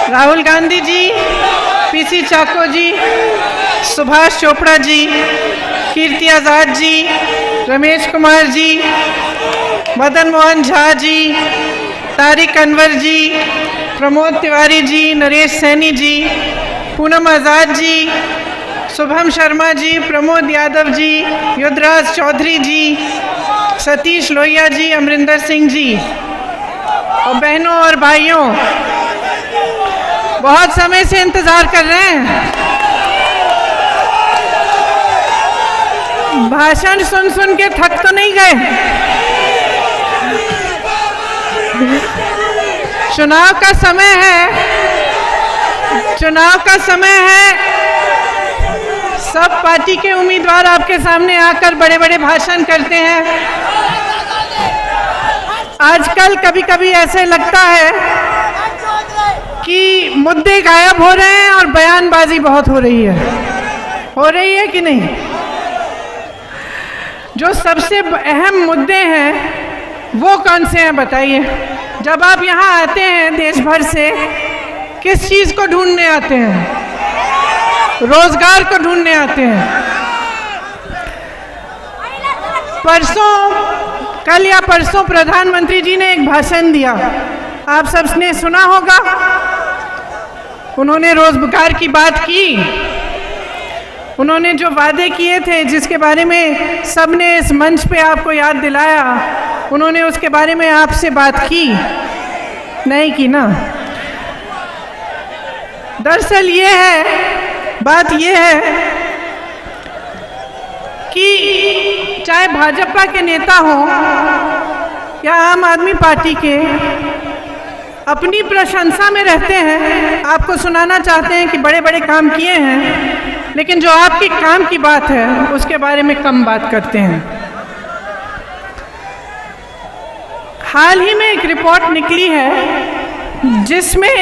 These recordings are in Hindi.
राहुल गांधी जी, पीसी चाको जी, सुभाष चोपड़ा जी, कीर्ति आज़ाद जी, रमेश कुमार जी, मदन मोहन झा जी, तारिक अनवर जी, प्रमोद तिवारी जी, नरेश सैनी जी, पूनम आज़ाद जी, शुभम शर्मा जी, प्रमोद यादव जी, युद्धराज चौधरी जी, सतीश लोहिया जी, अमरिंदर सिंह जी। और बहनों और भाइयों, बहुत समय से इंतजार कर रहे हैं। भाषण सुन सुन के थक तो नहीं गए? चुनाव का समय है, चुनाव का समय है। सब पार्टी के उम्मीदवार आपके सामने आकर बड़े बड़े भाषण करते हैं। आजकल कभी कभी ऐसे लगता है कि मुद्दे गायब हो रहे हैं और बयानबाजी बहुत हो रही है कि नहीं? जो सबसे अहम मुद्दे हैं वो कौन से हैं बताइए? जब आप यहाँ आते हैं देश भर से, किस चीज़ को ढूंढने आते हैं? रोजगार को ढूंढने आते हैं। कल या परसों प्रधानमंत्री जी ने एक भाषण दिया, आप सबने सुना होगा। उन्होंने रोजगार की बात की, उन्होंने जो वादे किए थे, जिसके बारे में सबने इस मंच पे आपको याद दिलाया, उन्होंने उसके बारे में आपसे बात की? नहीं की ना। दरअसल बात ये है कि चाहे भाजपा के नेता हों या आम आदमी पार्टी के, अपनी प्रशंसा में रहते हैं, आपको सुनाना चाहते हैं कि बड़े बड़े काम किए हैं, लेकिन जो आपके काम की बात है उसके बारे में कम बात करते हैं। हाल ही में एक रिपोर्ट निकली है जिसमें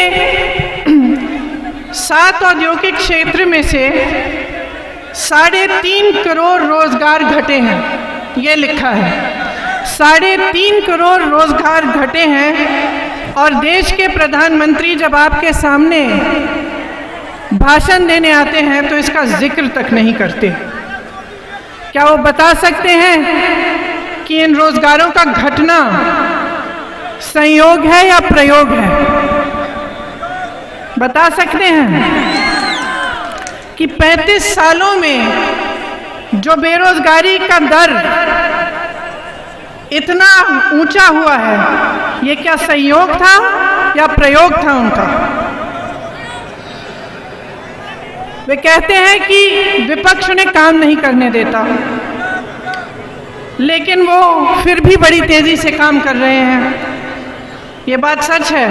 7 औद्योगिक क्षेत्र में से 3.5 करोड़ रोजगार घटे हैं। ये लिखा है 3.5 करोड़ रोजगार घटे हैं। और देश के प्रधानमंत्री जब आपके सामने भाषण देने आते हैं तो इसका जिक्र तक नहीं करते। क्या वो बता सकते हैं कि इन रोजगारों का घटना संयोग है या प्रयोग है? बता सकते हैं कि 35 सालों में जो बेरोजगारी का दर इतना ऊंचा हुआ है, ये क्या संयोग था या प्रयोग था उनका? वे कहते हैं कि विपक्ष उन्हें काम नहीं करने देता, लेकिन वो फिर भी बड़ी तेजी से काम कर रहे हैं। ये बात सच है,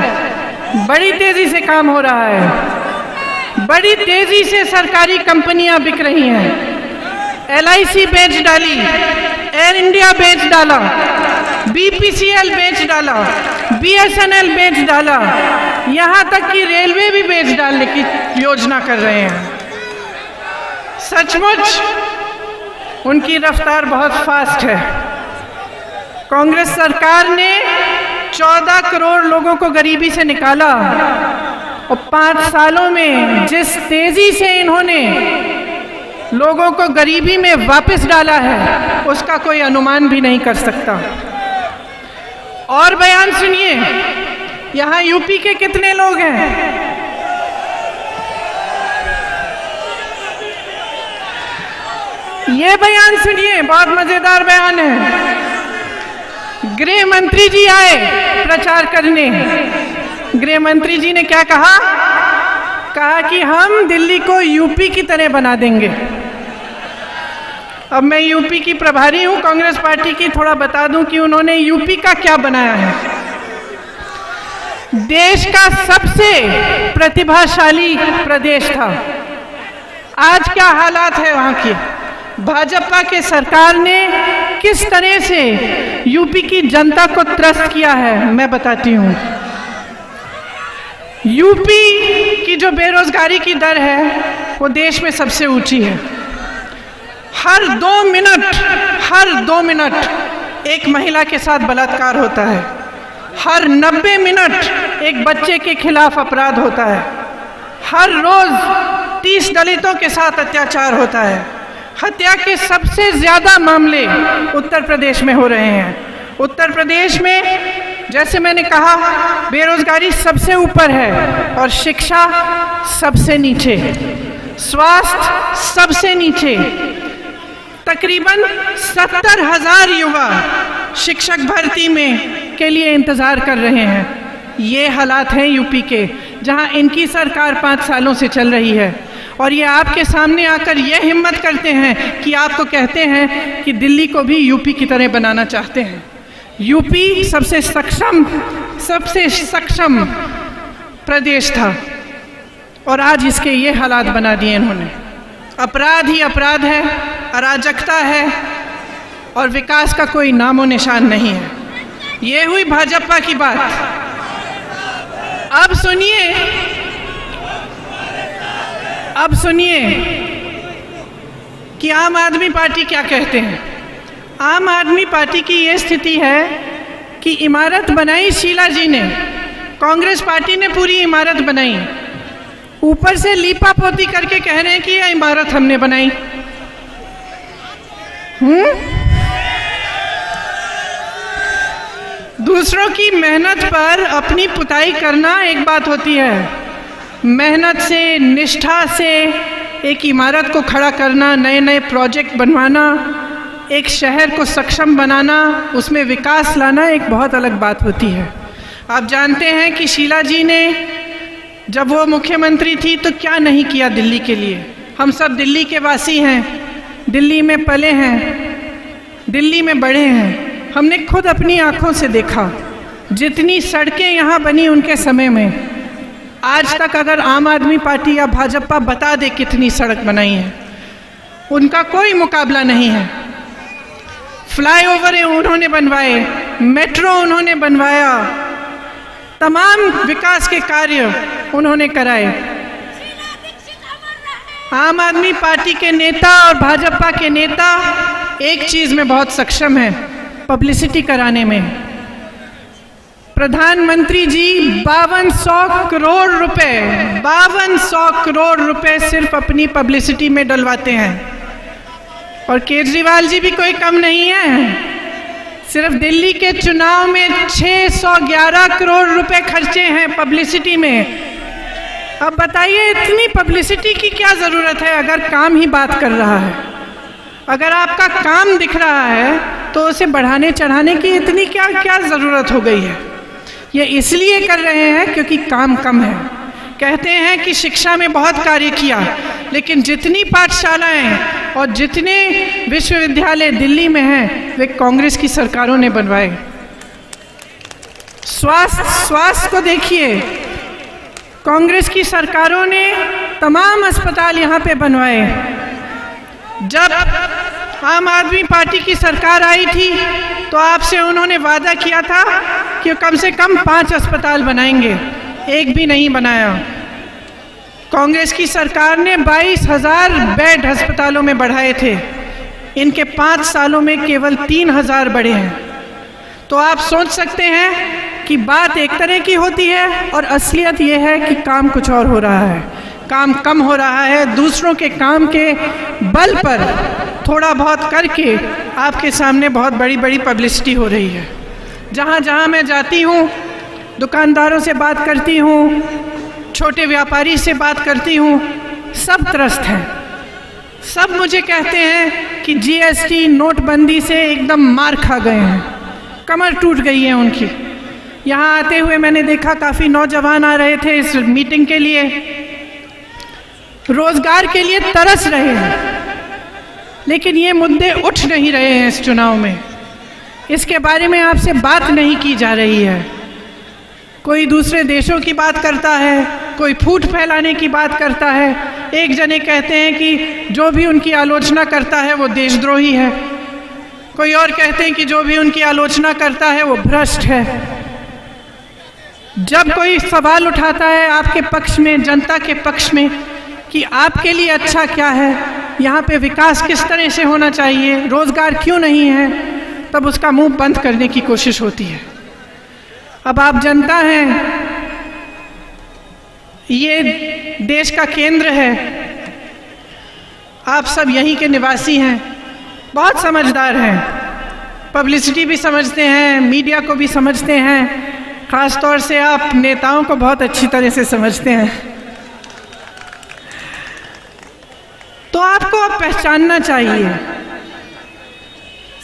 बड़ी तेजी से काम हो रहा है, बड़ी तेजी से सरकारी कंपनियां बिक रही हैं। LIC बेच डाली, एयर इंडिया बेच डाला, BPCL बेच डाला, BSNL बेच डाला, यहाँ तक कि रेलवे भी बेच डालने की योजना कर रहे हैं। सचमुच उनकी रफ्तार बहुत फास्ट है। कांग्रेस सरकार ने 14 करोड़ लोगों को गरीबी से निकाला और 5 सालों में जिस तेजी से इन्होंने लोगों को गरीबी में वापस डाला है, उसका कोई अनुमान भी नहीं कर सकता। और बयान सुनिए, यहाँ यूपी के कितने लोग हैं? ये बयान सुनिए, बहुत मजेदार बयान है। गृह मंत्री जी आए प्रचार करने। गृह मंत्री जी ने क्या कहा? कहा कि हम दिल्ली को यूपी की तरह बना देंगे। अब मैं यूपी की प्रभारी हूं कांग्रेस पार्टी की, थोड़ा बता दूं कि उन्होंने यूपी का क्या बनाया है। देश का सबसे प्रतिभाशाली प्रदेश था, आज क्या हालात है वहां की? भाजपा के सरकार ने किस तरह से यूपी की जनता को त्रस्त किया है, मैं बताती हूँ। यूपी की जो बेरोजगारी की दर है वो देश में सबसे ऊंची है। हर 2 मिनट एक महिला के साथ बलात्कार होता है। हर 90 मिनट एक बच्चे के खिलाफ अपराध होता है, हर रोज 30 दलितों के साथ अत्याचार होता है। हत्या के सबसे ज़्यादा मामले उत्तर प्रदेश में हो रहे हैं। उत्तर प्रदेश में जैसे मैंने कहा बेरोजगारी सबसे ऊपर है और शिक्षा सबसे नीचे, स्वास्थ्य सबसे नीचे। तकरीबन 70,000 युवा शिक्षक भर्ती में के लिए इंतज़ार कर रहे हैं। ये हालात हैं यूपी के, जहां इनकी सरकार 5 सालों से चल रही है और ये आपके सामने आकर ये हिम्मत करते हैं कि आपको कहते हैं कि दिल्ली को भी यूपी की तरह बनाना चाहते हैं। यूपी सबसे सक्षम प्रदेश था और आज इसके ये हालात बना दिए इन्होंने। अपराध ही अपराध है, अराजकता है और विकास का कोई नामो निशान नहीं है। ये हुई भाजपा की बात। अब सुनिए कि आम आदमी पार्टी क्या कहते हैं। आम आदमी पार्टी की ये स्थिति है कि इमारत बनाई शीला जी ने, कांग्रेस पार्टी ने पूरी इमारत बनाई, ऊपर से लीपा पोती करके कह रहे हैं कि यह इमारत हमने बनाई। दूसरों की मेहनत पर अपनी पुताई करना एक बात होती है, मेहनत से, निष्ठा से एक इमारत को खड़ा करना, नए नए प्रोजेक्ट बनवाना, एक शहर को सक्षम बनाना, उसमें विकास लाना एक बहुत अलग बात होती है। आप जानते हैं कि शीला जी ने जब वो मुख्यमंत्री थी तो क्या नहीं किया दिल्ली के लिए। हम सब दिल्ली के वासी हैं, दिल्ली में पले हैं, दिल्ली में बड़े हैं। हमने खुद अपनी आँखों से देखा जितनी सड़कें यहाँ बनी उनके समय में, आज तक अगर आम आदमी पार्टी या भाजपा बता दे कितनी सड़क बनाई है, उनका कोई मुकाबला नहीं है। फ्लाईओवर उन्होंने बनवाए, मेट्रो उन्होंने बनवाया, तमाम विकास के कार्य उन्होंने कराए। आम आदमी पार्टी के नेता और भाजपा के नेता एक चीज़ में बहुत सक्षम है, पब्लिसिटी कराने में। प्रधानमंत्री जी 5200 करोड़ रुपए सिर्फ अपनी पब्लिसिटी में डलवाते हैं। और केजरीवाल जी भी कोई कम नहीं है, सिर्फ दिल्ली के चुनाव में 611 करोड़ रुपए खर्चे हैं पब्लिसिटी में। अब बताइए इतनी पब्लिसिटी की क्या ज़रूरत है अगर काम ही बात कर रहा है। अगर आपका काम दिख रहा है तो उसे बढ़ाने चढ़ाने की इतनी क्या ज़रूरत हो गई है। ये इसलिए कर रहे हैं क्योंकि काम कम है। कहते हैं कि शिक्षा में बहुत कार्य किया, लेकिन जितनी पाठशालाएं और जितने विश्वविद्यालय दिल्ली में हैं वे कांग्रेस की सरकारों ने बनवाए। स्वास्थ्य को देखिए, कांग्रेस की सरकारों ने तमाम अस्पताल यहाँ पे बनवाए। जब आम आदमी पार्टी की सरकार आई थी तो आपसे उन्होंने वादा किया था कि कम से कम 5 अस्पताल बनाएंगे, एक भी नहीं बनाया। कांग्रेस की सरकार ने 22,000 बेड अस्पतालों में बढ़ाए थे, इनके 5 सालों में केवल 3,000 बढ़े हैं। तो आप सोच सकते हैं कि बात एक तरह की होती है और असलियत ये है कि काम कुछ और हो रहा है, काम कम हो रहा है। दूसरों के काम के बल पर थोड़ा बहुत करके आपके सामने बहुत बड़ी बड़ी पब्लिसिटी हो रही है। जहाँ जहाँ मैं जाती हूँ, दुकानदारों से बात करती हूँ, छोटे व्यापारी से बात करती हूँ, सब त्रस्त हैं। सब मुझे कहते हैं कि जीएसटी नोटबंदी से एकदम मार खा गए हैं, कमर टूट गई है उनकी। यहाँ आते हुए मैंने देखा काफ़ी नौजवान आ रहे थे इस मीटिंग के लिए, रोजगार के लिए तरस रहे हैं, लेकिन ये मुद्दे उठ नहीं रहे हैं इस चुनाव में। इसके बारे में आपसे बात नहीं की जा रही है। कोई दूसरे देशों की बात करता है, कोई फूट फैलाने की बात करता है। एक जने कहते हैं कि जो भी उनकी आलोचना करता है वो देशद्रोही है, कोई और कहते हैं कि जो भी उनकी आलोचना करता है वो भ्रष्ट है। जब कोई सवाल उठाता है आपके पक्ष में, जनता के पक्ष में, कि आपके लिए अच्छा क्या है, यहाँ पे विकास किस तरह से होना चाहिए, रोज़गार क्यों नहीं है, तब उसका मुंह बंद करने की कोशिश होती है। अब आप जनता हैं, ये देश का केंद्र है। आप सब यहीं के निवासी हैं, बहुत समझदार हैं, पब्लिसिटी भी समझते हैं, मीडिया को भी समझते हैं, ख़ास तौर से आप नेताओं को बहुत अच्छी तरह से समझते हैं। तो आपको अब पहचानना चाहिए।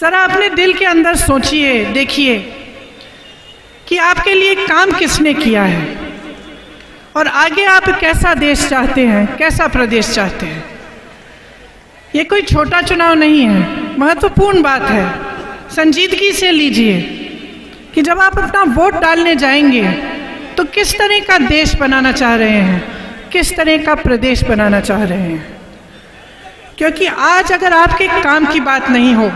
ज़रा अपने दिल के अंदर सोचिए, देखिए कि आपके लिए काम किसने किया है और आगे आप कैसा देश चाहते हैं, कैसा प्रदेश चाहते हैं। ये कोई छोटा चुनाव नहीं है, महत्वपूर्ण बात है। संजीदगी से लीजिए कि जब आप अपना वोट डालने जाएंगे तो किस तरह का देश बनाना चाह रहे हैं, किस तरह का प्रदेश बनाना चाह रहे हैं। क्योंकि आज अगर आपके काम की बात नहीं हो,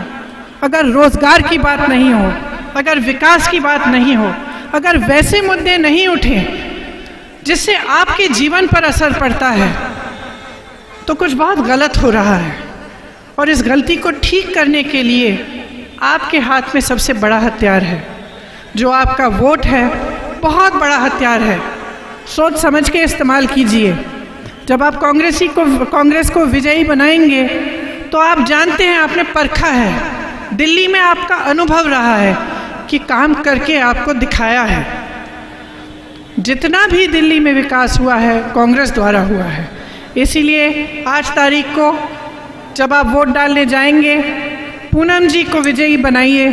अगर रोजगार की बात नहीं हो, अगर विकास की बात नहीं हो, अगर वैसे मुद्दे नहीं उठे जिससे आपके जीवन पर असर पड़ता है, तो कुछ बहुत गलत हो रहा है। और इस गलती को ठीक करने के लिए आपके हाथ में सबसे बड़ा हथियार है, जो आपका वोट है। बहुत बड़ा हथियार है, सोच समझ के इस्तेमाल कीजिए। जब आप कांग्रेस को विजयी बनाएंगे तो आप जानते हैं, आपने परखा है, दिल्ली में आपका अनुभव रहा है कि काम करके आपको दिखाया है। जितना भी दिल्ली में विकास हुआ है कांग्रेस द्वारा हुआ है। इसीलिए 8 तारीख को जब आप वोट डालने जाएंगे, पूनम जी को विजयी बनाइए,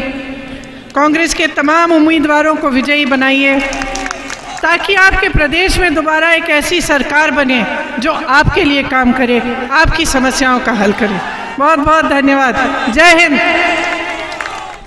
कांग्रेस के तमाम उम्मीदवारों को विजयी बनाइए, ताकि आपके प्रदेश में दोबारा एक ऐसी सरकार बने जो आपके लिए काम करे, आपकी समस्याओं का हल करे। बहुत बहुत धन्यवाद। जय हिंद।